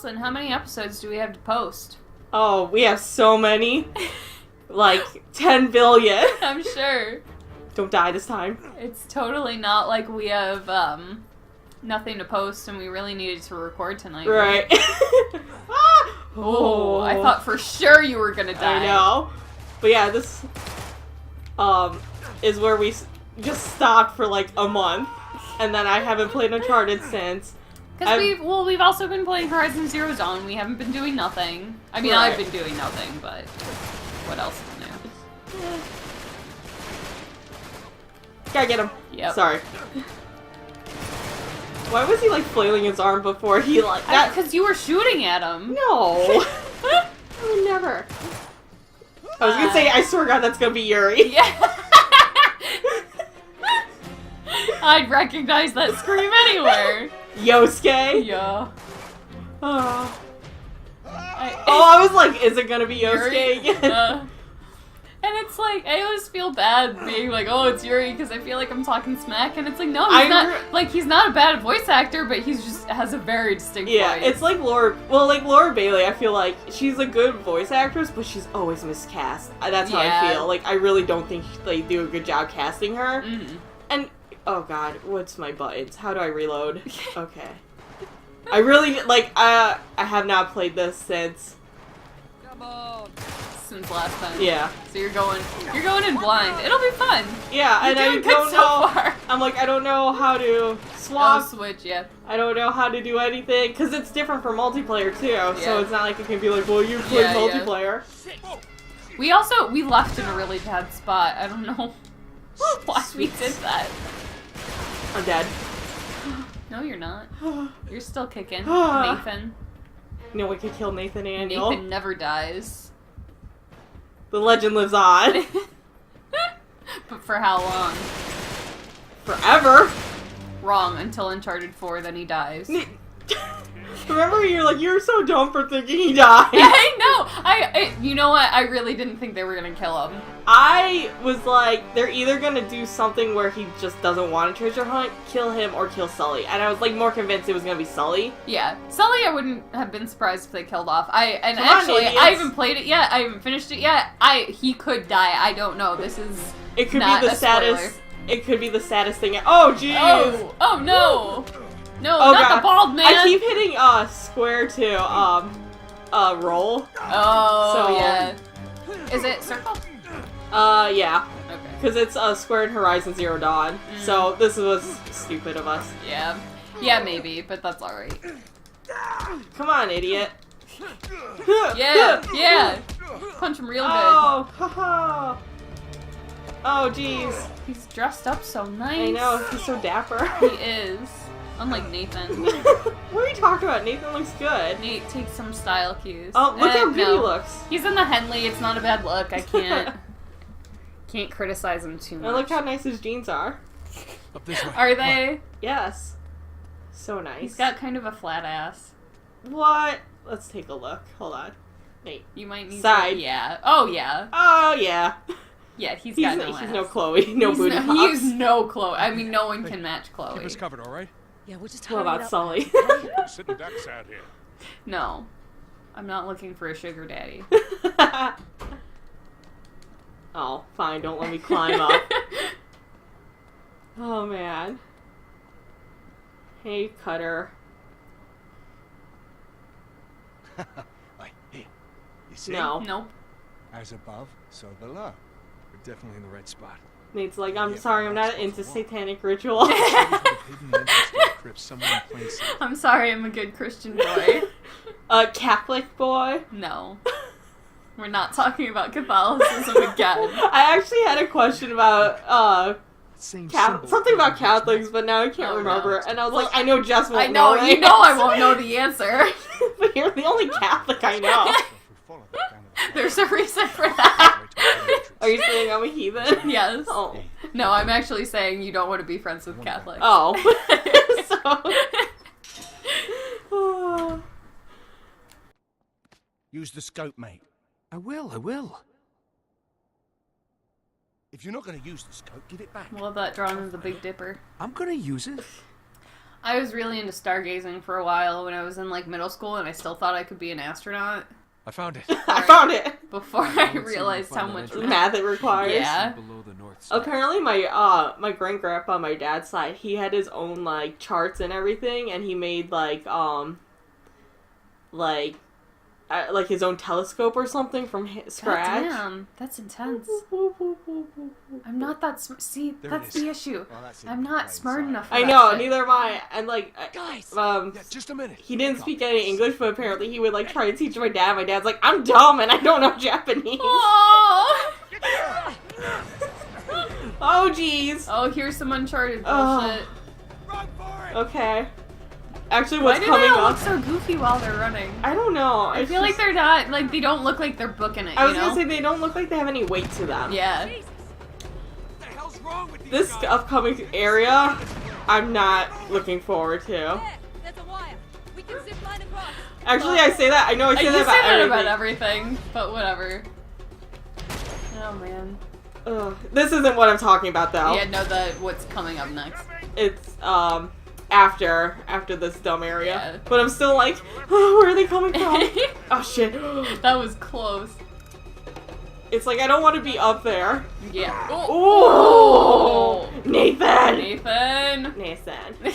Listen, how many episodes do we have to post? Oh, we have so many. Like, 10 billion. I'm sure. Don't die this time. It's totally not like we have, nothing to post and we really needed to record tonight. Right. Oh, I thought for sure you were gonna die. I know. But yeah, this, is where we just stopped for like a month. And then I haven't played Uncharted since. Because we've also been playing Horizon Zero Dawn. We haven't been doing nothing. I mean, Right. I've been doing nothing, but what else is new? Gotta get him. Yep. Sorry. Why was he like flailing his arm before he like that? Because you were shooting at him. No. I would never. I was gonna say, I swear to God, that's gonna be Yuri. Yeah. I'd recognize that scream anywhere. Yosuke. Yeah. Oh. I was like, is it gonna be Yosuke Yuri? again? And it's like, I always feel bad being like, oh, it's Yuri, because I feel like I'm talking smack, and it's like, no, he's not a bad voice actor, but he's just has a very distinct voice. It's like Laura Bailey, I feel like she's a good voice actress, but she's always miscast. That's how I feel. Like, I really don't think they do a good job casting her. Mm-hmm. And, oh god, what's my buttons? How do I reload? Okay. I really, like, I have not played this since. Come on. Since last time. Yeah. So you're going in blind. It'll be fun. Yeah, You're and I doing good don't so know. far. I'm like, I don't know how to swap. Switch, yeah. I don't know how to do anything because it's different for multiplayer too. Yeah. So it's not like it can be like, well, you play Yeah, yeah. multiplayer. We left in a really bad spot. I don't know why we did that. I'm dead. No, you're not. You're still kicking, Nathan. No one can kill Nathan Daniel. Nathan never dies. The legend lives on. But for how long? Forever. Wrong, until Uncharted 4, then he dies. Remember, you're so dumb for thinking he died. I know! You know what? I really didn't think they were gonna kill him. I was like, they're either gonna do something where he just doesn't want a treasure hunt, kill him, or kill Sully. And I was like more convinced it was gonna be Sully. Yeah. Sully, I wouldn't have been surprised if they killed off. I idiots. haven't played it yet. I haven't finished it yet. He could die. I don't know. This is It could not be the a spoiler. saddest. It could be the saddest thing. Oh, jeez. Oh no! No, Oh, not God. the bald man! I keep hitting square to roll. Oh, So- yeah. Is it circle? Yeah. Okay. Because it's square in Horizon Zero Dawn. So this was stupid of us. Yeah. Yeah, maybe, but that's alright. Come on, idiot. Yeah, yeah! Punch him real good. Oh, haha. Oh, jeez. He's dressed up so nice. I know, he's so dapper. He is. Unlike Nathan. What are you talking about? Nathan looks good. Nate takes some style cues. Oh, look how good he no. looks. He's in the Henley. It's not a bad look. I can't criticize him too much. And look how nice his jeans are. Up this way. Are they? Yes. So nice. He's got kind of a flat ass. What? Let's take a look. Hold on. Nate. You might need Side. To, yeah. Oh yeah. Oh, yeah. Yeah, he's got no ass. He's no Chloe. No He's booty pops. He's no Chloe. I mean, no one can match Keep Chloe. us covered, all right? Yeah, we'll just What hurry it about up. Sully? Sitting ducks out here. No. I'm not looking for a sugar daddy. Oh, fine. Don't let me climb up. Oh, man. Hey, Cutter. Here. You see? No. Nope. As above, so below. We're definitely in the right spot. Nate's like, I'm Yeah, sorry, I'm but not that's into what's wrong. satanic ritual. Hidden entrance to the crypt somewhere in plain sight. I'm sorry, I'm a good Christian boy. A Catholic boy. No. We're not talking about Catholicism again. I actually had a question about Same symbol. something about Catholics, but now I can't Oh, remember. no. And I was Well, like, I know Jess won't I know, know. you know I won't know the answer. But you're the only Catholic I know. If we follow that down to the There's a reason for that. Are you saying I'm a heathen? Yes. Oh. No, I'm actually saying you don't want to be friends with Catholics. Oh. So. Use the scope, mate. I will. If you're not going to use the scope, give it back. Love that drawing of the Big Dipper. I'm gonna use it. I was really into stargazing for a while when I was in like middle school, and I still thought I could be an astronaut. I found it. I found it. Before I realized how much Math it requires. Yeah. Below the North Star. Apparently, my great grandpa on my dad's side, he had his own like charts and everything, and he made like his own telescope or something from scratch. Damn, that's intense. I'm not that See, There that's it is. the issue. Well, that's I'm in not plain smart sight. enough for I that know, shit. neither am I. And like, Guys, yeah, just a minute. he didn't speak any English, but apparently he would like try to teach my dad. My dad's like, I'm dumb and I don't know Japanese. Oh! Oh, jeez. Oh, here's some Uncharted Oh. bullshit. Run for it! Okay. Actually, Why what's do coming they all up? look so goofy while they're running? I don't know. I feel like they're not, like, they don't look like they're booking it, I was you know? gonna say they don't look like they have any weight to them. Yeah. What the hell's wrong with these This guys? upcoming area, I'm not looking forward to. There, there's a wire. We can zip line across. Actually, I say that. I know I say You that say about that everything. about everything, but whatever. Oh, man. Ugh. This isn't what I'm talking about, though. Yeah, no, what's coming up next. It's after this dumb area. Yeah. But I'm still like, oh, where are they coming from? Oh shit. That was close. It's like I don't want to be up there. Yeah. Oh, Nathan. Nathan! Nathan.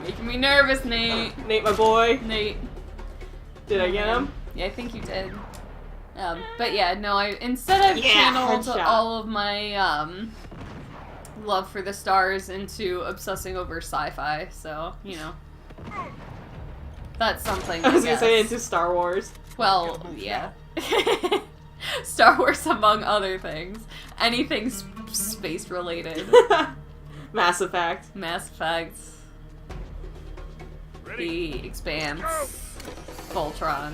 Making me nervous, Nate. Nate, my boy. Nate. Did I get him? Yeah, I think you did. But yeah, no, instead I've channeled headshot. all of my, love for the stars into obsessing over sci-fi, so, you know. That's something, I was gonna guess. say into Star Wars. Well, yeah. Star Wars among other things. Anything space related. Mass Effect. Mass Effect. Ready? The Expanse. Voltron.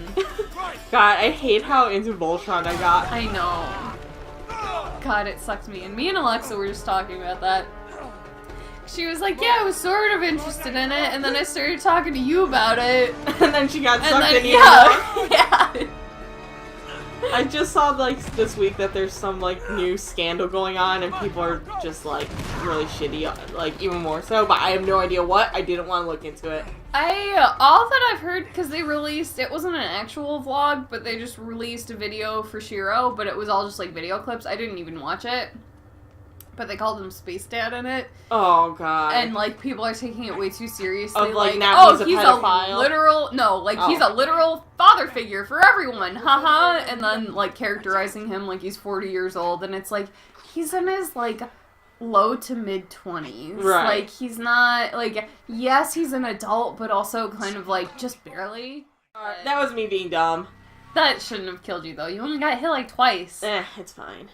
Right! God, I hate how into Voltron I got. I know. God, it sucked me. And me and Alexa were just talking about that. She was like, yeah, I was sort of interested in it, and then I started talking to you about it. And then she got And sucked then, in even more. yeah. I just saw like this week that there's some like new scandal going on and people are just like really shitty, like even more so, but I have no idea what. I didn't want to look into it. All that I've heard, because they released, it wasn't an actual vlog, but they just released a video for Shiro, but it was all just like video clips. I didn't even watch it. But they called him Space Dad in it. Oh god. And like people are taking it way too seriously. Of, like, like, now oh, he's a he's pedophile? a literal he's a literal father figure for everyone. Haha. And then like characterizing him like he's 40 years old, and it's like he's in his like low to mid 20s. Right. Like he's not like, yes, he's an adult, but also kind of like just barely. That was me being dumb. That shouldn't have killed you though. You only got hit like twice. It's fine.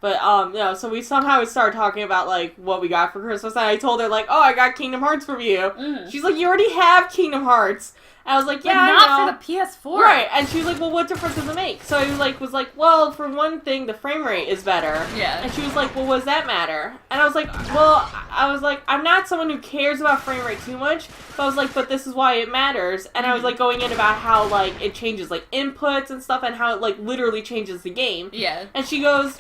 But, yeah, so we somehow started talking about, like, what we got for Christmas, and I told her, like, oh, I got Kingdom Hearts from you. Mm. She's like, you already have Kingdom Hearts. And I was like, yeah, But I not know. for the PS4. Right, and she was like, well, what difference does it make? So I was like, well, for one thing, the frame rate is better. Yeah. And she was like, well, what does that matter? And I was like, well, I'm not someone who cares about frame rate too much, but I was like, but this is why it matters. And I was like going in about how, like, it changes, like, inputs and stuff, and how it, like, literally changes the game. Yeah. And she goes,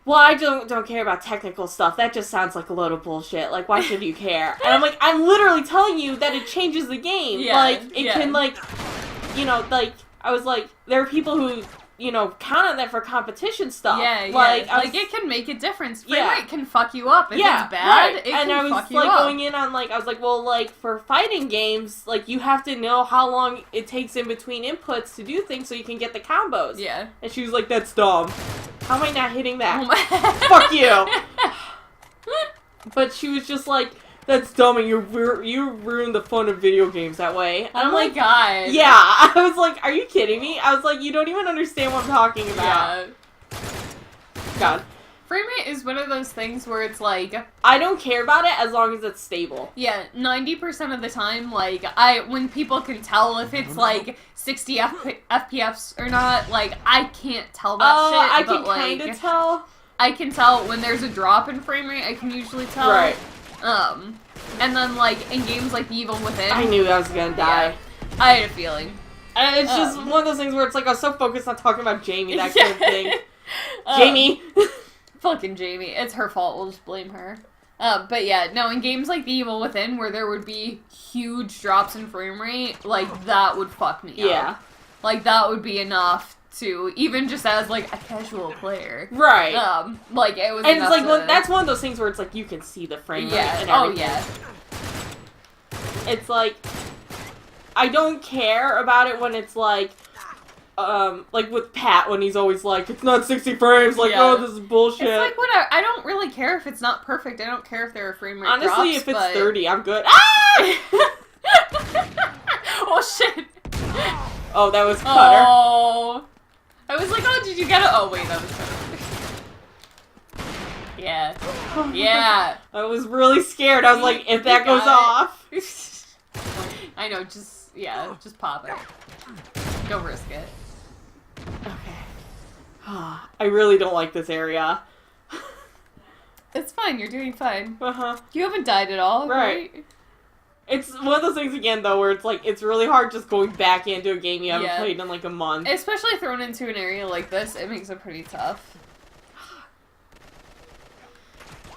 well, I don't care about technical stuff. That just sounds like a load of bullshit. Like, why should you care? And I'm like, I'm literally telling you that it changes the game. Yeah, Like, it yeah. can, like, you know, like, I was like, there are people who, you know, count on that for competition stuff. Yeah, Like, yeah. Like, it can make a difference. Frame Yeah. rate can fuck you up. If yeah, it's bad, right. it and can I was fuck you like up. going in on like I was like, well, like for fighting games, like you have to know how long it takes in between inputs to do things so you can get the combos. Yeah. And she was like, that's dumb. How am I not hitting that? Oh my- Fuck you. But she was just like, that's dumb, and you ruined the fun of video games that way. And Oh I'm my like, god. yeah. I was like, are you kidding me? I was like, you don't even understand what I'm talking about. Yeah. God. Frame rate is one of those things where it's like, I don't care about it as long as it's stable. yeah, 90% of the time, like, when people can tell if it's like 60 FPS or not, like, I can't tell that shit. I but, can like, kind of tell. I can tell when there's a drop in frame rate, I can usually tell. Right. And then, like, in games like Evil Within, I knew I was gonna die. I had a feeling. And it's just one of those things where it's like I was so focused on talking about Jamie, that kind of thing. Um, Jamie. Fucking Jamie. It's her fault. We'll just blame her. But yeah, no, in games like The Evil Within, where there would be huge drops in frame rate, like, that would fuck me Yeah. up. Like, that would be enough to, even just as, like, a casual player. Right. Like, it was And it's enough like, to... well, that's one of those things where it's like, you can see the frame rate and everything. yeah. It's like, I don't care about it when it's like with Pat, when he's always like, it's not 60 frames, like, Yeah. oh, this is bullshit. It's like, whatever. I don't really care if it's not perfect. I don't care if there are frame rate Honestly, drops, if it's but... 30, I'm good. Ah! Oh, shit. Oh, that was Cutter. Oh. I was like, oh, did you get it? Oh, wait, that was Cutter. Yeah. Yeah. I was really scared. I was like, if that You goes got off. I know, just pop it. Don't risk it. Okay. I really don't like this area. It's fine, you're doing fine. Uh-huh. You haven't died at all, Right. right? It's one of those things again, though, where it's like, it's really hard just going back into a game you haven't Yeah. played in like a month. Especially thrown into an area like this, it makes it pretty tough.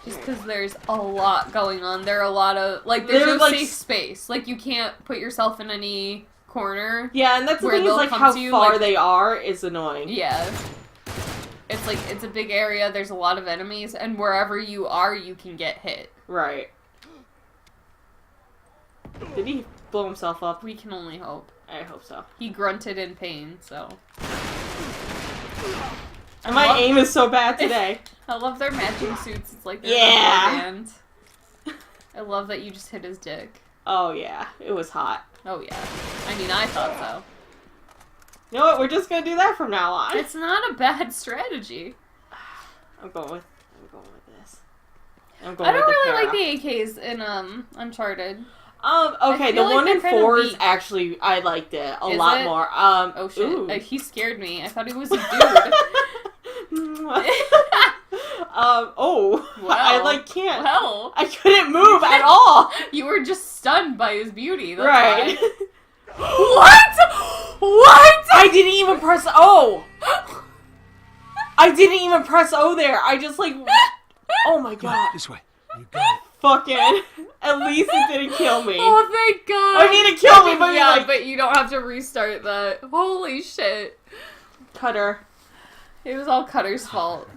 Just because there's a lot going on. There are a lot of, like, there's no like, safe space. Like, you can't put yourself in any corner. Yeah, and that's the where thing is, they'll like, come how to you, far like- they are is annoying. Yeah. It's like, it's a big area, there's a lot of enemies, and wherever you are, you can get hit. Right. Did he blow himself up? We can only hope. I hope so. He grunted in pain, so. And my aim is so bad today. I love their matching suits. It's like they're Yeah. in a boy band. I love that you just hit his dick. Oh, yeah. It was hot. Oh, yeah. I mean, I thought so. You know what? We're just gonna do that from now on. It's not a bad strategy. I'm going with this. I'm I going don't with the really Para. like the AKs in Uncharted. Okay, the feel like one they're in kinda 4s, weak. actually, I liked it a Is lot it? more. Oh shit. Ooh. He scared me. I thought he was a dude. Oh. Well, I, like, can't. Well, I couldn't move at all. you were just stunned by his beauty. That's Right. Why. What? I didn't even press O. I didn't even press O there. I just, like, oh my god. This way. You got it. Fucking. At least it didn't kill me. Oh, thank God. I mean, it killed me, but yeah, like, but you don't have to restart that. Holy shit. Cutter. It was all Cutter's fault.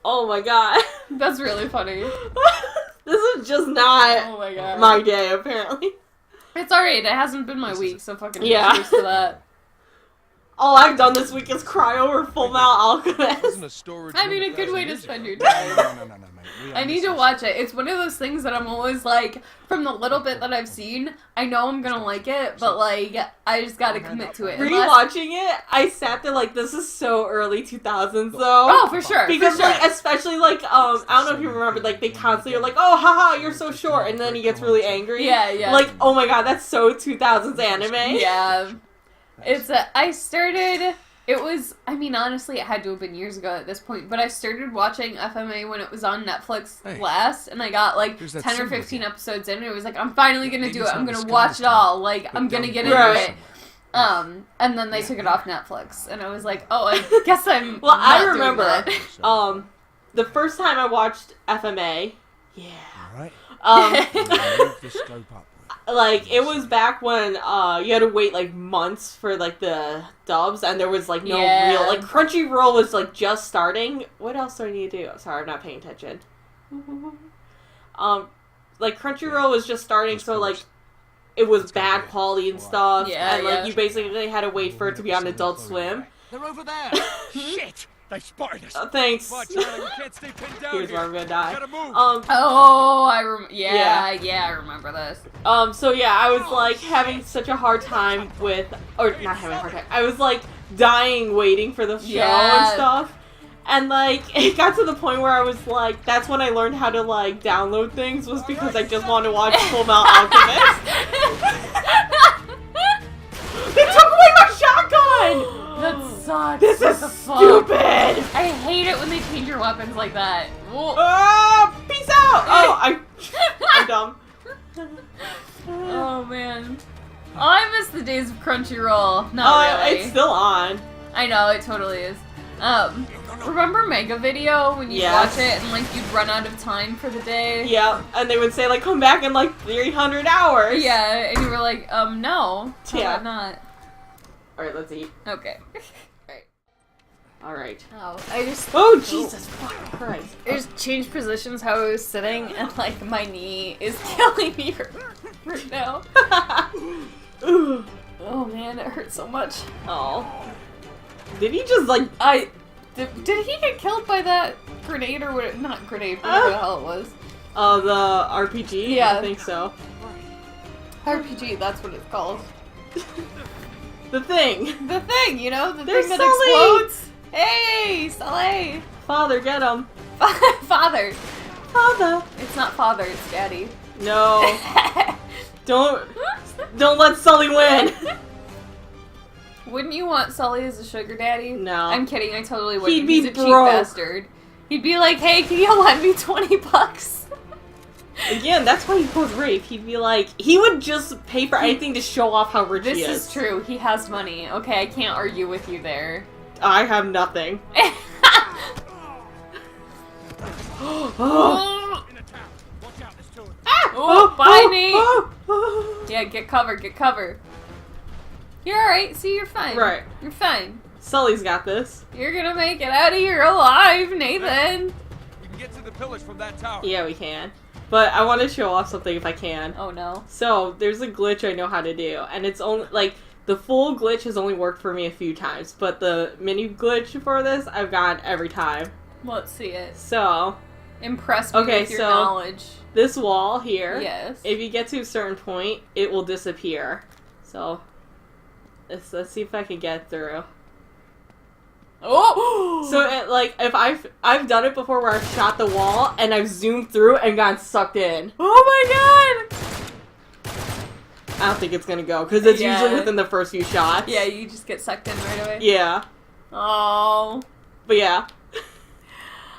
Oh my god. That's really funny. This is just not Oh my god. my day, apparently. It's alright, it hasn't been my week, so fucking Yeah. cheers to that. All I've done this week is cry over Full Metal Alchemist. Wasn't a storage I mean, room a good way to 1,000 spend years your ago. time. No, mate. I need to watch it. It's one of those things that I'm always like, from the little bit that I've seen, I know I'm gonna like it, but like, I just gotta commit to it. Unless- Rewatching it, I sat there like, this is so early 2000s though. Oh, for sure. Because for sure. like, especially like, I don't know if you remember, like, they constantly are like, oh, haha, you're so short, and then he gets really angry. Yeah, yeah. Like, oh my god, that's so 2000s anime. Yeah. I started, it was, I mean, honestly, it had to have been years ago at this point, but I started watching FMA when it was on Netflix Hey. last, and I got like Who's that 10 or symbol 15 again? episodes in, and it was like, I'm finally gonna do it, I'm gonna It's watch it all, like, But I'm gonna don't get put into Right. it. And then they took it off Netflix, and I was like, oh, I guess I'm Well, I not doing remember, that. the first time I watched FMA, yeah, Alright. um, Move the scope up. like, it was back when, you had to wait, like, months for, like, the dubs, and there was, like, no Yeah. real, like, Crunchyroll was, like, just starting. What else do I need to do? Sorry, I'm not paying attention. Like, Crunchyroll was just starting, so, like, it was bad quality and stuff, Yeah, and, like, yeah. you basically had to wait for it to be on Adult Swim. They're over there. Shit! They spotted us. Thanks. Come on, Tyler, we can't stay pinned down Here's here. where I'm gonna die. Gotta move. Oh, Yeah. yeah, I remember this. So yeah, I was like having such a hard time with, or not having a hard time, I was like dying waiting for the show Yeah. and stuff. And like, it got to the point where I was like, that's when I learned how to like download things, was because I just wanted to watch Full Metal Alchemist. They took away my shotgun! That sucks. This What is the fuck? stupid! I hate it when they change your weapons like that. Whoa. Peace out! Oh, I'm dumb. Oh man. Oh, I miss the days of Crunchyroll. Not really. It's still on. I know, it totally is. Remember Mega Video when you Yes. watch it and like you'd run out of time for the day? Yeah, and they would say like, come back in like 300 hours. Yeah, and you were like, no. How Yeah. about not? Alright, let's eat. Okay. Alright. Oh, I just Oh, Jesus fucking Christ. I just changed positions how I was sitting and like my knee is killing me right now. Ooh. Oh man, it hurts so much. Oh. Did he just like... Did he get killed by that grenade or what? Not grenade, whatever the hell it was. the RPG? Yeah. I think so. RPG, that's what it's called. The thing. The thing, you know? The There's thing that Sully! explodes. Hey, Sully! Father, get him. Father. Father. It's not father, it's daddy. No. Don't let Sully win. Wouldn't you want Sully as a sugar daddy? No. I'm kidding, I totally wouldn't. He'd be He's a cheap broke. bastard. He'd be like, hey, can you lend me $20? Again, that's why he pulls rape. He'd be like, he would just pay for anything to show off how rich This he is. is true, he has money. Okay, I can't argue with you there. I have nothing. Oh, In the town. Watch out, there's two of them. bye, Nate! oh. Yeah, get cover, get cover. You're alright, see, you're fine. Right. You're fine. Sully's got this. You're gonna make it out of here alive, Nathan! We can get to the pillars from that tower. Yeah, we can. But I want to show off something if I can. Oh no. So, there's a glitch I know how to do. And it's only, like, the full glitch has only worked for me a few times. But the mini glitch for this, I've got every time. Let's see it. So, Impress me Okay, with your so- knowledge. this wall here, Yes. if you get to a certain point, it will disappear. So, let's see if I can get through. Oh! So, like, if I've done it before where I've shot the wall and I've zoomed through and gotten sucked in. Oh my god! I don't think it's gonna go because it's Yeah. usually within the first few shots. Yeah, you just get sucked in right away. Yeah, Oh. but yeah,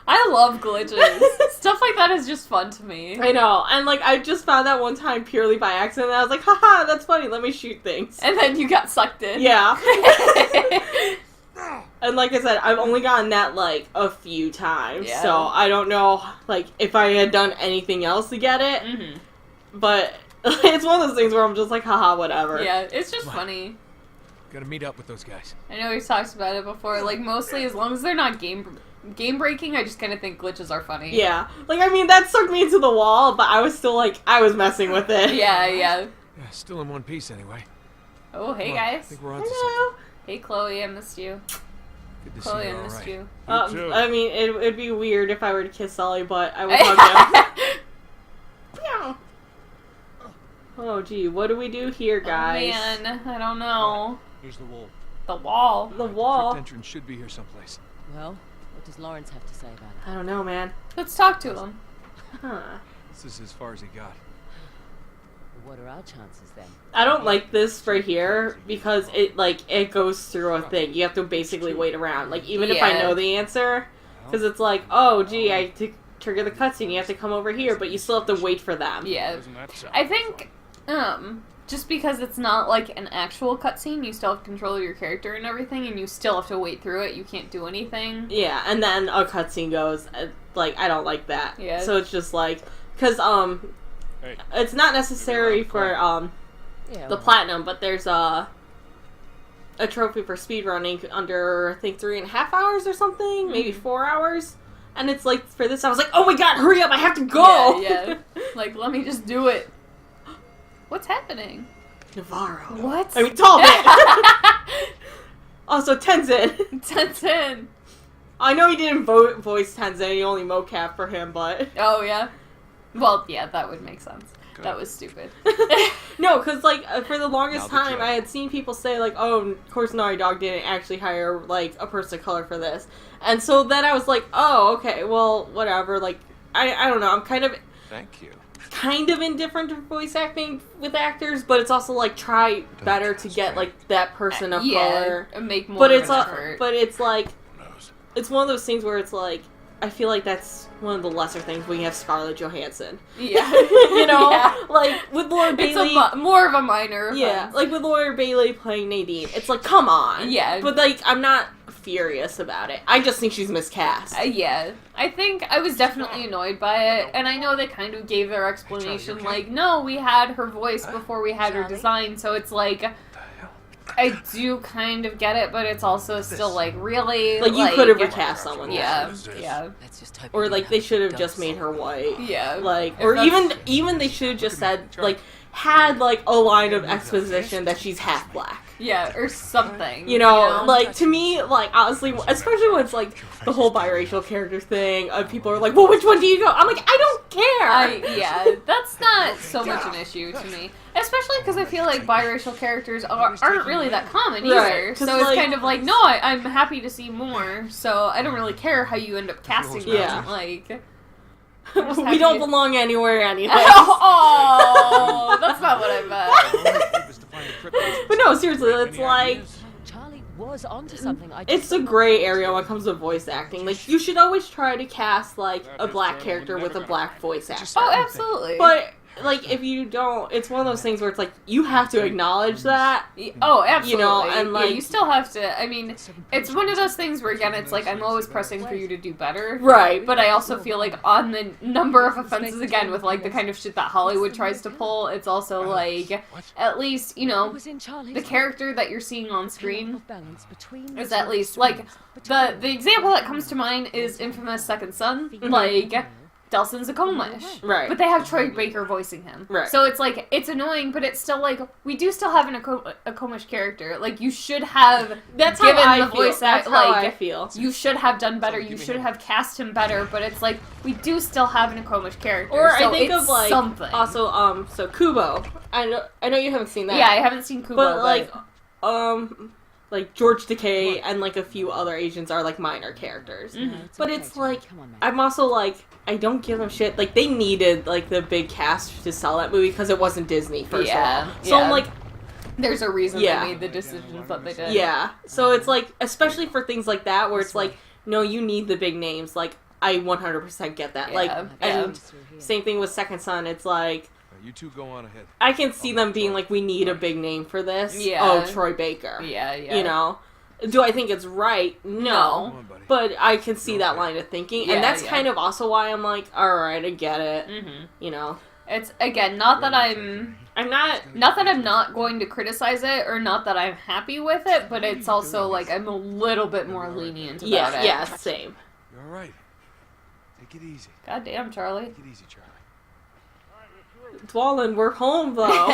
I love glitches. Stuff like that is just fun to me. I know. And like, I just found that one time purely by accident. And I was like, haha, that's funny. Let me shoot things. And then you got sucked in. Yeah. And like I said, I've only gotten that like a few times, Yeah. so I don't know like if I had done anything else to get it. Mm-hmm. But it's one of those things where I'm just like, haha, whatever. Yeah, it's just funny. Gotta meet up with those guys. I know we've talked about it before. Like, mostly as long as they're not game breaking, I just kind of think glitches are funny. Yeah. Like, I mean, that sucked me into the wall, but I was still like, I was messing with it. Yeah. Yeah, still in one piece anyway. Oh, hey Come on, I guys. think we're onto Hello. Hey Chloe, I missed you. something. Good to see Chloe, you're I all missed right. you. too. I mean, it'd be weird if I were to kiss Sully, but I would hug him. Meow. Oh, gee, what do we do here, guys? Oh, man, I don't know. Here's the wall. The wall. The wall. Crypt entrance should be here someplace. Well, what does Lawrence have to say about it? I don't know, man. Let's talk to him. Huh. This is as far as he got. What are our chances then? I don't like this right here because it goes through a thing. You have to basically wait around. Like, even if I Yeah. know the answer, because it's like, oh, gee, I to trigger the cutscene, you have to come over here, but you still have to wait for them. Yeah. Doesn't that sound I think, just because it's not like an actual cutscene, you still have control of your character and everything, and you still have to wait through it. You can't do anything. Yeah, and then a cutscene goes. Like, I don't like that. Yeah. So it's just like, because Hey. it's not necessary for Yeah, the well, platinum, but there's a trophy for speedrunning under I think 3.5 hours or something, maybe 4 hours. And it's like for this, I was like, oh my god, hurry up, I have to go. Yeah. Like, let me just do it. What's happening? Navarro. What? I mean, Talbot. Also, Tenzin. Tenzin. I know he didn't voice Tenzin, he only mocap for him, but Oh, yeah. Well, yeah, that would make sense. That was stupid. no, because like for the longest Now the time, joke. I had seen people say like, "Oh, of course, Naughty Dog didn't actually hire like a person of color for this," and so then I was like, "Oh, okay, well, whatever." Like, I don't know. I'm kind Thank you. of indifferent to voice acting with actors, but it's also like try better to get like that person of color. Make more But of it's an all, effort. but it's like Who knows? it's one of those things where it's like I feel like that's one of the lesser things when you have Scarlett Johansson. yeah. You know, Yeah. like with Laura It's Bailey. more of a minor Yeah, offense. like with Laura Bailey playing Nadine, it's like, come on. Yeah. But like, I'm not furious about it. I just think she's miscast. Yeah, I think I was definitely annoyed by it, and I know they kind of gave their explanation, like, no, we had her voice before we had her design, so it's like, I do kind of get it, but it's also still, like, really, Like, you could have recast someone. Yeah, What is yeah, Let's just hope Or, it like, they should have does. just made her white. yeah. Like, If or that's- even they should have just said, like, had, like, a line of exposition that she's half black. Yeah, or something. You know, like, to me, like, honestly, especially when it's, like, the whole biracial character thing, people are like, well, which one do you go? I'm like, I don't care! Yeah, that's not so much an issue to me. Especially because I feel like biracial characters aren't really that common either. Right, 'cause, So it's like- kind of like, no, I'm happy to see more, so I don't really care how you end up casting them. Yeah. Like, We don't belong anywhere anyway. oh, that's not what I meant. But no, seriously, it's like, Charlie was onto something. I just it's a gray area when it comes to voice acting. Like, you should always try to cast, like, a black character with a black voice actor. Oh, absolutely. But, like, if you don't, it's one of those things where it's like, you have to acknowledge that. Oh, absolutely. You know, and, yeah, like- you still have to. I mean, it's one of those things where, again, it's like I'm always pressing for you to do better. Right. But I also feel like on the number of offenses, again, with like the kind of shit that Hollywood tries to pull, it's also like, at least, you it know, was in Charlie's the character that you're seeing on screen balance between is at least, like, the example that comes to mind is Infamous Second Son. Like, Delson Zakomish. Right. But they have Troy Baker voicing him. Right. So it's like, it's annoying, but it's still like, we do still have a Komish character. Like, you should have That's given how I the feel. voice That's act, how like, I feel. you should have done better. You should have cast him better. But it's like, we do still have an Komish character. Or so I think it's of, like, something. also, so Kubo. I know you haven't seen that. Yeah, I haven't seen Kubo, But, like, George Takei and, like, a few other Asians are, like, minor characters. But it's like, Come on, man. I'm also like, I don't give them shit. Like, they needed, like, the big cast to sell that movie because it wasn't Disney, first of all. So yeah. I'm like, There's a reason Yeah. they made the decisions that they did. yeah. So it's like, especially for things like that where it's like, no, you need the big names. Like, I 100% get that. Yeah, Like, yeah. and same thing with Second Son. It's like, You two go on ahead. I can see them being like, we need a big name for this. Yeah. Oh, Troy Baker. Yeah, yeah. You know? Do I think it's right? No. No. Come on, buddy. But I can see that line of thinking. Yeah, And that's yeah. kind of also why I'm like, alright, I get it. Mm-hmm. You know? It's, again, not that I'm not going to criticize it, or not that I'm happy with it, but it's also, like, I'm a little bit more lenient about Yeah, it. yeah, same. You're all right. Take it easy. God damn, Charlie. Take it easy, Charlie. Dwalin, we're home though.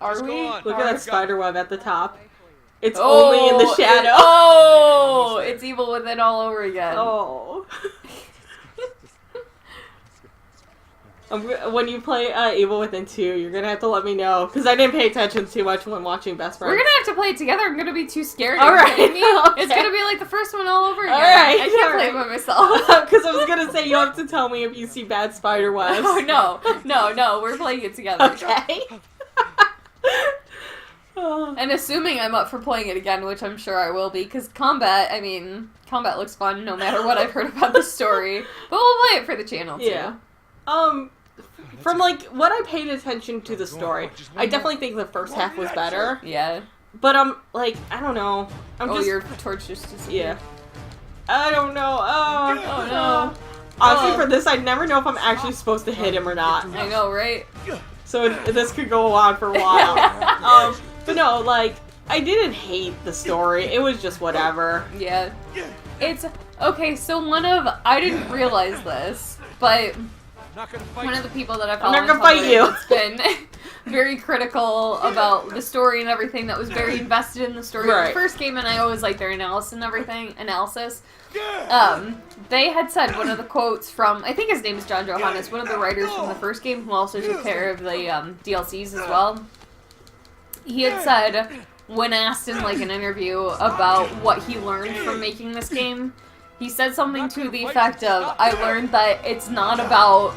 Are Just we? go on. Look at that spider web at the top. It's Oh, only in the shadow. Oh, it's Evil Within all over again. Oh. When you play Evil Within 2, you're gonna have to let me know, because I didn't pay attention too much when watching Best Friends. We're gonna have to play it together. I'm gonna be too scared. All Are you right. kidding me? Okay. It's gonna be like the first one all over again. All right, I can't all play it right. by myself. Because I was gonna say, you have to tell me if you see bad spider webs. Oh no, we're playing it together. Okay. Oh. And assuming I'm up for playing it again, which I'm sure I will be, because combat looks fun no matter what I've heard about the story. But we'll play it for the channel too. Yeah. From like what I paid attention to the story, I definitely think the first half was better. Yeah. But like, I don't know. Your torch just disappeared. Yeah. I don't know. Oh no. Honestly, Oh. for this, I never know if I'm actually supposed to hit him or not. I know, right? So this could go on for a while. But no, like, I didn't hate the story. It was just whatever. Yeah. It's okay, so I didn't realize this, but Not gonna fight. one of the people that I I'm follow not on gonna fight Tumblr you. that's been very critical about the story and everything, that was very invested in the story of Right. the first game, and I always like their analysis. They had said one of the quotes from, I think his name is John Johannes, one of the writers from the first game, who also took care of the DLCs as well. He had said, when asked in like an interview about what he learned from making this game, he said something to the effect of, I learned that it's not about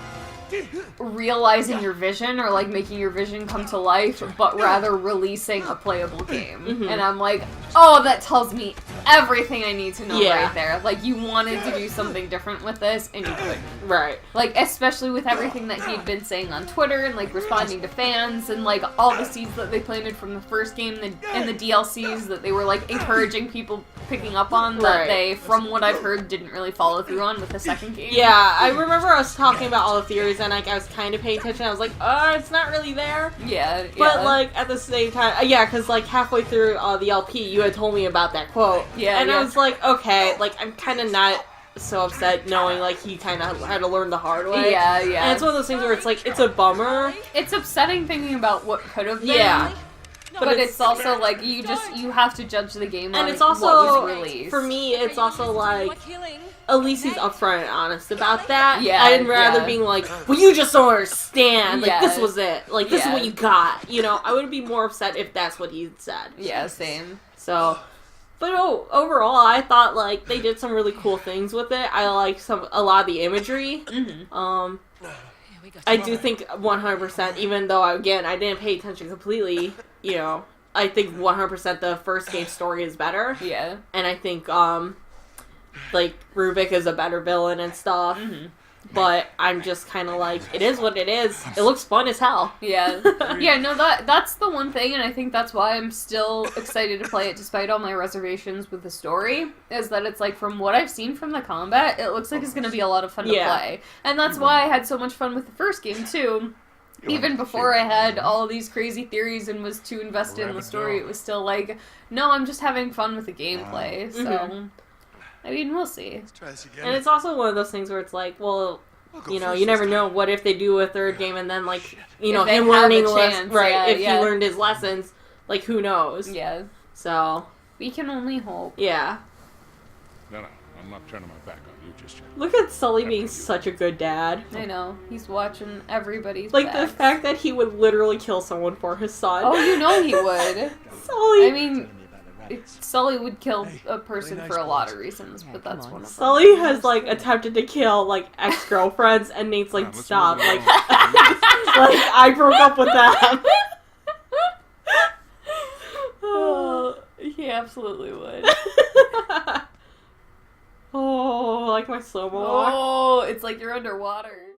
realizing your vision or like making your vision come to life, but rather releasing a playable game. Mhm. And I'm like, oh, that tells me everything I need to know Yeah. right there. Like, you wanted to do something different with this, and you couldn't. Right. Like, especially with everything that he'd been saying on Twitter and, like, responding to fans and, like, all the seeds that they planted from the first game and the DLCs that they were, like, encouraging people picking up on that Right. they, from what I've heard, didn't really follow through on with the second game. Yeah, I remember us talking about all the theories, and like I was kind of paying attention. I was like, it's not really there. Yeah, But like at the same time, yeah, because like halfway through the LP, you had told me about that quote. Yeah, and yeah. I was like, okay, like I'm kind of not so upset knowing like he kind of had to learn the hard way. Yeah, yeah. And it's one of those things where it's like it's a bummer. It's upsetting thinking about what could have been. Yeah. But it's also like you have to judge the game on And it's what also was released. for me, it's also like at least he's upfront and honest about that. Yeah, I'd rather yeah. being like, well, you just don't understand. Like Yeah. this was it. Like this is Yeah. what you got. You know, I would be more upset if that's what he said. Yeah, same. So, but overall, I thought like they did some really cool things with it. I like a lot of the imagery. Mm-hmm. I do think 100%. Even though again, I didn't pay attention completely. You know, I think 100% the first game story is better, Yeah. and I think like Rubik is a better villain and stuff. Mm-hmm. But I'm just kind of like, it is what it is. It looks fun as hell. Yeah. Yeah, no, that's the one thing, and I think that's why I'm still excited to play it despite all my reservations with the story, is that it's like, from what I've seen from the combat, it looks like it's going to be a lot of fun to Yeah. play. And that's why I had so much fun with the first game, too. Even before I had all these crazy theories and was too invested in the story, it was still like, no, I'm just having fun with the gameplay, so... Mhm. I mean, we'll see. Let's try this again. And it's also one of those things where it's like, well, I'll go you know, first you this never time. know. What if they do a third game and then, like, you If know, they him have a learning chance, right? yeah, If yeah. he learned his lessons, like, who knows? Yeah. So, We can only hope. yeah. No, I'm not turning my back on you just yet. Look at Sully being such a good dad. I know. He's watching everybody's Like, the backs. fact that he would literally kill someone for his son. Oh, you know he would. Sully! I mean, Sully would kill a person nice for a lot of boys. reasons, Yeah, but come that's on. one of them. Sully has, like, attempted to kill, like, ex-girlfriends, and Nate's like, Let's stop. move Like, along. like, I broke up with them. Oh, he absolutely would. Oh, like my slow-mo walk. Oh, it's like you're underwater.